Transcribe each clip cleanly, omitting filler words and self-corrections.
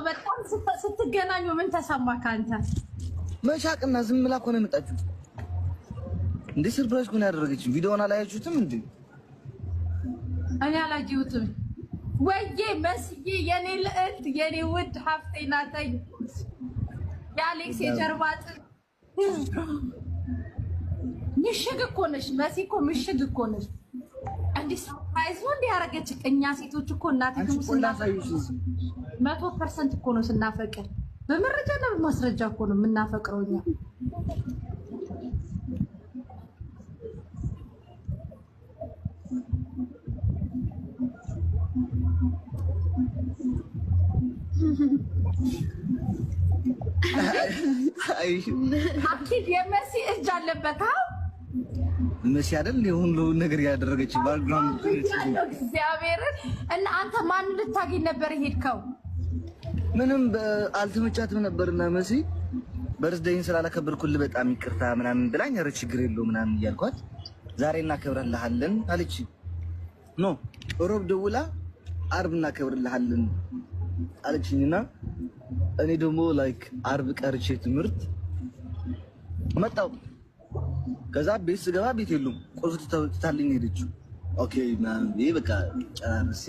በጣም ስትገናኙ ምን ተሰማህ አንተ? መሻቅና ዝም ብላ እኮ ነው የመጣችው። እንዴ ሰርፕራይዝ እኮ ነው ያደረገችኝ። ቪዲዮውን አላያችሁትም እንዴ? እኔ አላየሁትም። ወይዬ መስዬ የኔ ልዕልት የኔ ውድ ሀፍቴ ናተኝ የአሌክስ የጀርባ አጥንት ምሽግ እኮ ነሽ መሲ እኮ ምሽግ እኮ ነሽ። እንዲህ ሰርፕራይዝ ነው እንዲህ ያደረገች። እኛ ሴቶች እኮ እናትም ስናፈቅር 100% እኮ ነው ስናፈቅር፣ በመረጃና በማስረጃ እኮ ነው የምናፈቅረው እኛ። አኪድ የመሲ እጅ አለበት። መሲ አይደል ሁሉ ነገር ያደረገች ባክግራውንድ እግዚአብሔርን። እና አንተ ማን ልታገኝ ነበር ሄድከው? ምንም አልተመቻትም ነበርና መሲ በርዝዴይን ስላላከበርኩልህ በጣም ይቅርታ ምናምን ብላኝ፣ ኧረ ችግር የለውም ምናምን እያልኳት ዛሬ እናከብርልሃለን አለች። ኖ ሮብ ደውላ አርብ እናከብርልሃለን አለችኝና እኔ ደግሞ ላይክ አርብ ቀርቼ ትምህርት መጣሁ። ከዛ ቤት ስገባ ቤት የሉም፣ ቁልፍ ትታልኝ ሄደችው። ኦኬ ምናምን ይሄ በቃ ጨራርሴ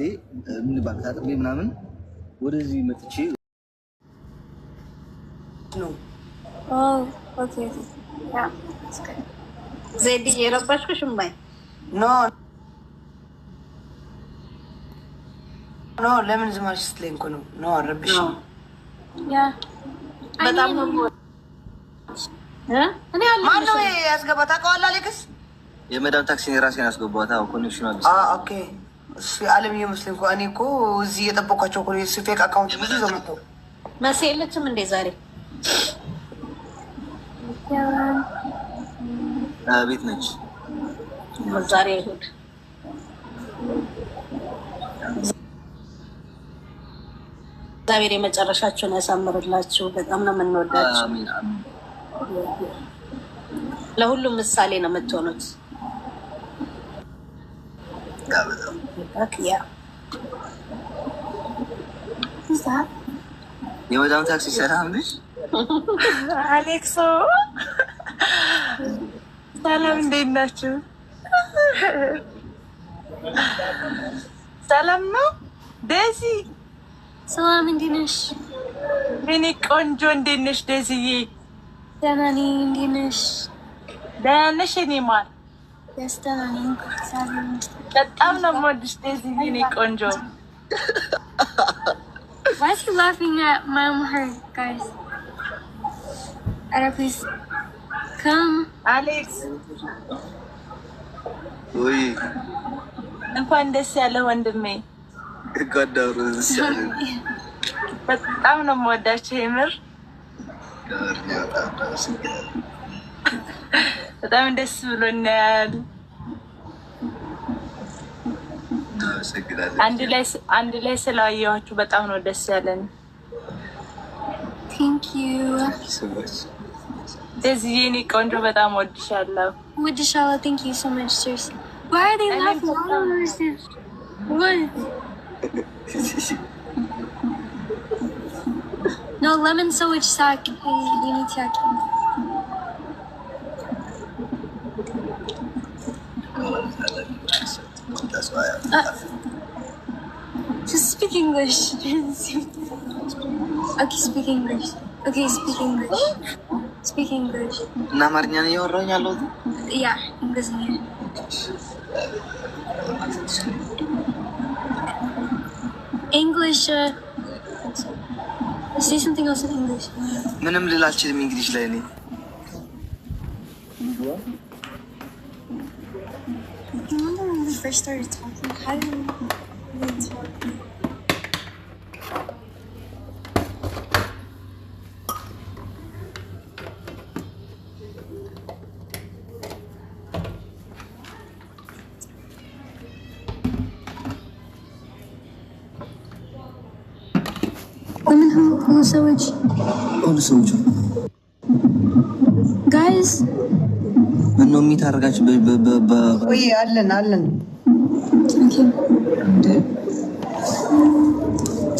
ምን ባክታጥቤ ምናምን ወደዚህ መጥቼ ነው። ኦኬ ያ ዜዲ የረባሽኩሽ እማይ ኖ ለምን ዝማሽ ስትለኝ እኮ ነው። ኖ አረብሽ ያ በጣም ነው እኔ አለ ማነው ያስገባ ታውቀዋለህ? አሌክስ የመዳም ታክሲን ራሴን ያስገባታ ኮኔክሽን አለ። ኦኬ እሺ አለም ይመስልኝ እኮ እኔ እኮ እዚህ እየጠበኳቸው እኮ ነው። ፌክ አካውንት ብዙ ዘመተው መሲ የለችም እንዴ ዛሬ? ቤት ነች ዛሬ እሑድ። እግዚአብሔር የመጨረሻችሁን ያሳምርላችሁ። በጣም ነው የምንወዳችሁ። አሜን አሜን። ለሁሉም ምሳሌ ነው የምትሆኑት። ያ የመዳም ታክሲ ሰላም ነሽ? አሌክሶ ሰላም፣ እንዴት ናችሁ? ሰላም ነው ዴዚ? ሰላም እንዴት ነሽ? እኔ ቆንጆ እንዴት ነሽ ዴዚዬ? ደህና ነኝ። እንዴት ነሽ? ደህና ነሽ? እኔ ማር ደህና ነኝ። በጣም ነው የምወድሽ ዴዚዬ፣ እኔ ቆንጆ። Why is he laughing at my hair, guys? Please come. Alex. ወይ እንኳን ደስ ያለ ወንድሜ። ጋዳሩ ዘሰለ በጣም ነው የምወዳቸው የምር። በጣም ደስ ብሎኛል። አንድ ላይ ስላየኋችሁ በጣም ነው ደስ ያለን። Thank you so much. Desi ni ቆንጆ በጣም ወድሻለሁ። ወድሻለሁ። Thank you so much, seriously. Why are they laughing? I don't understand. What? No, lemon sandwich sack. You need to That's why just speak English. Okay, speak English. Okay, speak English. Speak English. እና አማርኛ ነው ያወራኝ ያለሁት? Yeah, English. English. Say something else in English. ምንም ልል አልችልም እንግሊዝ ላይ እኔ። Remember when we first started talking? How did we talk? Who sandwich? ኦል ሰውቹ Guys. ምነው የሚታረጋችሁ ወይ አለን Okay.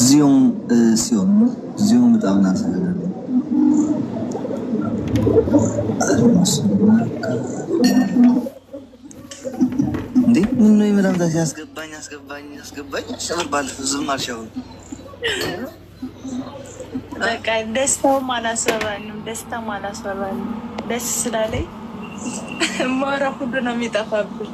ዚዮን ሲሆን እዚሁ በጣም ናሰለ እንዴ ምን ነው የመዳም ታሲ ያስገባኝ ሸበር ባለፈው ዝም አልሻው በቃ ደስታውም አላስወራኝም ደስ ስላለኝ ማራ ሁሉ ነው የሚጠፋብኝ